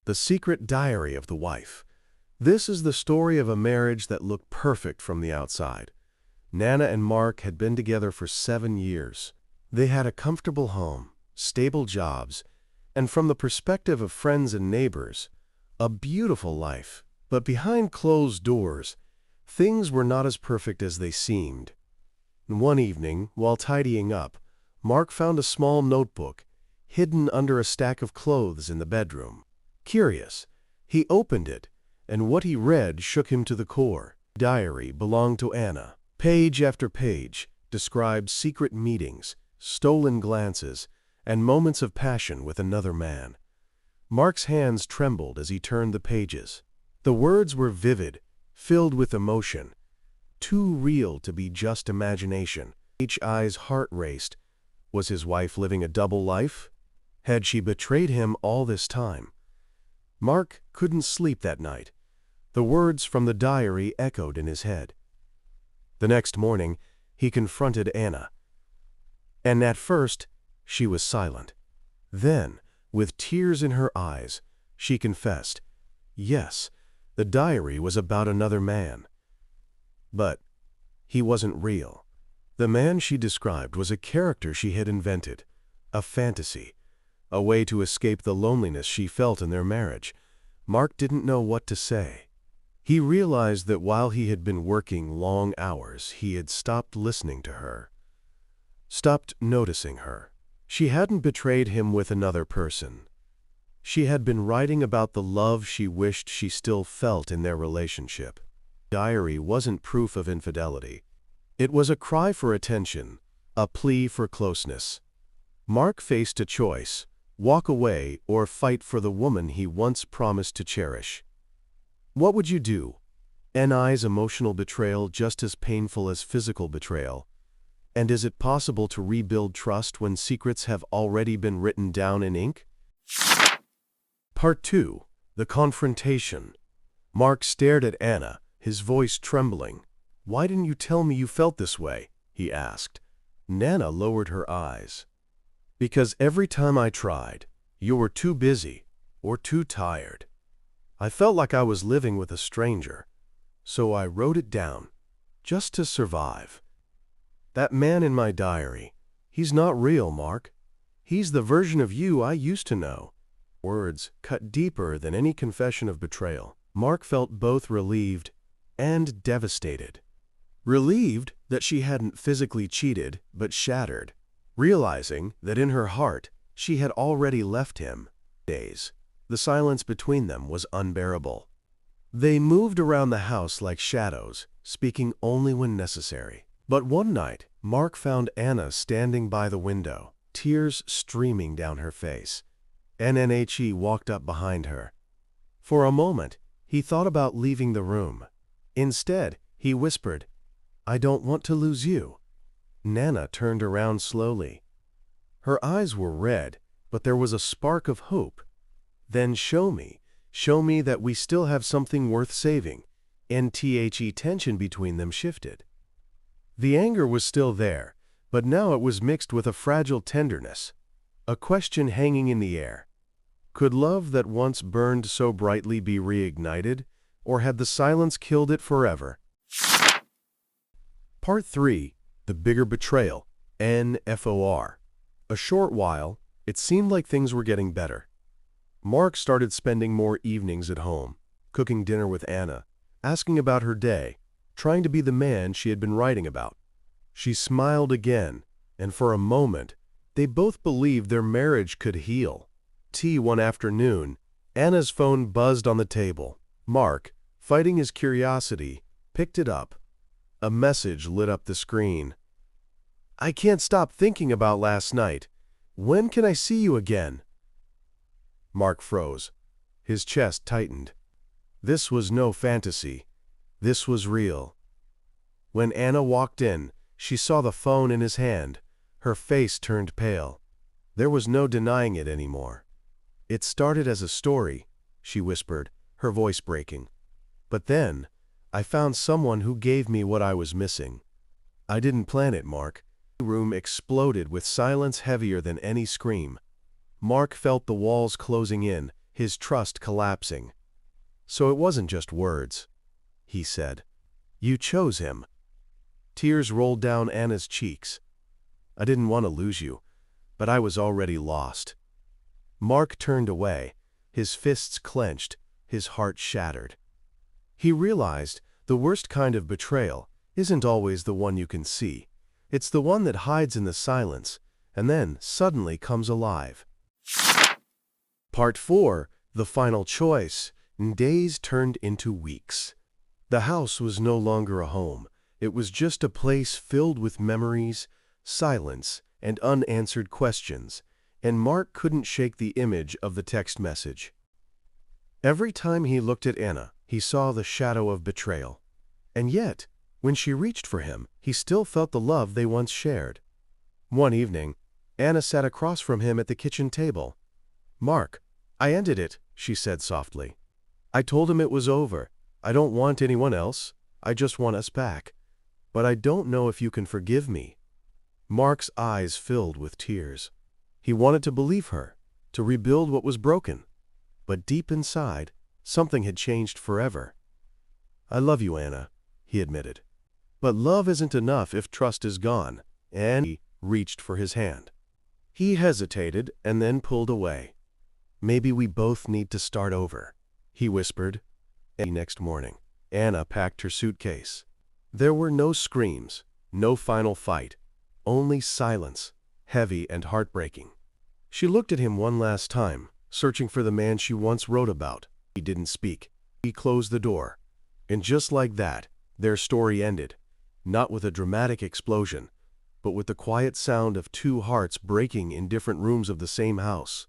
The Secret Diary of the Wife. This is the story of a marriage that looked perfect from the outside. Nana and Mark had been together for 7 years. They had a comfortable home, stable jobs, and from the perspective of friends and neighbors, a beautiful life. But behind closed doors, things were not as perfect as they seemed. One evening, while tidying up, Mark found a small notebook hidden under a stack of clothes in the bedroom. Curious, he opened it, and what he read shook him to the core. The diary belonged to Anna. Page after page described secret meetings, stolen glances, and moments of passion with another man. Mark's hands trembled as he turned the pages. The words were vivid, filled with emotion, too real to be just imagination. H.I.'s heart raced. Was his wife living a double life? Had she betrayed him all this time? Mark couldn't sleep that night. The words from the diary echoed in his head. The next morning, he confronted Anna. And at first, she was silent. Then, with tears in her eyes, she confessed, yes, the diary was about another man. But he wasn't real. The man she described was a character she had invented, a fantasy, a way to escape the loneliness she felt in their marriage. Mark didn't know what to say. He realized that while he had been working long hours, he had stopped listening to her, stopped noticing her. She hadn't betrayed him with another person. She had been writing about the love she wished she still felt in their relationship. The diary wasn't proof of infidelity. It was a cry for attention, a plea for closeness. Mark faced a choice: walk away or fight for the woman he once promised to cherish. What would you do? N.I.'s emotional betrayal just as painful as physical betrayal. And is it possible to rebuild trust when secrets have already been written down in ink? Part 2. The Confrontation. Mark stared at Anna, his voice trembling. "Why didn't you tell me you felt this way?" he asked. Nana lowered her eyes. "Because every time I tried, you were too busy or too tired. I felt like I was living with a stranger, so I wrote it down, just to survive. That man in my diary, he's not real, Mark. He's the version of you I used to know." Words cut deeper than any confession of betrayal. Mark felt both relieved and devastated. Relieved that she hadn't physically cheated, but shattered, realizing that in her heart she had already left him. The silence between them was unbearable. They moved around the house like shadows, speaking only when necessary. But one night, Mark found Anna standing by the window, tears streaming down her face. NNHE walked up behind her. For a moment, he thought about leaving the room. Instead, he whispered, "I don't want to lose you." Nana turned around slowly. Her eyes were red, but there was a spark of hope. "Then show me that we still have something worth saving." NTHE tension between them shifted. The anger was still there, but now it was mixed with a fragile tenderness, a question hanging in the air. Could love that once burned so brightly be reignited, or had the silence killed it forever? Part 3. The Bigger Betrayal. NFOR. A short while, it seemed like things were getting better. Mark started spending more evenings at home, cooking dinner with Anna, asking about her day, trying to be the man she had been writing about. She smiled again, and for a moment, they both believed their marriage could heal. Tea one afternoon, Anna's phone buzzed on the table. Mark, fighting his curiosity, picked it up. A message lit up the screen. "I can't stop thinking about last night. When can I see you again?" Mark froze. His chest tightened. This was no fantasy. This was real. When Anna walked in, she saw the phone in his hand. Her face turned pale. There was no denying it anymore. "It started as a story," she whispered, her voice breaking. "But then, I found someone who gave me what I was missing. I didn't plan it, Mark." The room exploded with silence heavier than any scream. Mark felt the walls closing in, his trust collapsing. "So it wasn't just words," he said. "You chose him." Tears rolled down Anna's cheeks. "I didn't want to lose you, but I was already lost." Mark turned away, his fists clenched, his heart shattered. He realized the worst kind of betrayal isn't always the one you can see. It's the one that hides in the silence and then suddenly comes alive. Part 4, The Final Choice. Days turned into weeks. The house was no longer a home. It was just a place filled with memories, silence, and unanswered questions, and Mark couldn't shake the image of the text message. Every time he looked at Anna, he saw the shadow of betrayal. And yet, when she reached for him, he still felt the love they once shared. One evening, Anna sat across from him at the kitchen table. "Mark, I ended it," she said softly. "I told him it was over. I don't want anyone else. I just want us back. But I don't know if you can forgive me." Mark's eyes filled with tears. He wanted to believe her, to rebuild what was broken. But deep inside, something had changed forever. "I love you, Anna," he admitted. "But love isn't enough if trust is gone," and he reached for his hand. He hesitated and then pulled away. "Maybe we both need to start over," he whispered. And next morning, Anna packed her suitcase. There were no screams, no final fight, only silence, heavy and heartbreaking. She looked at him one last time, searching for the man she once wrote about. He didn't speak. He closed the door. And just like that, their story ended, not with a dramatic explosion, but with the quiet sound of two hearts breaking in different rooms of the same house.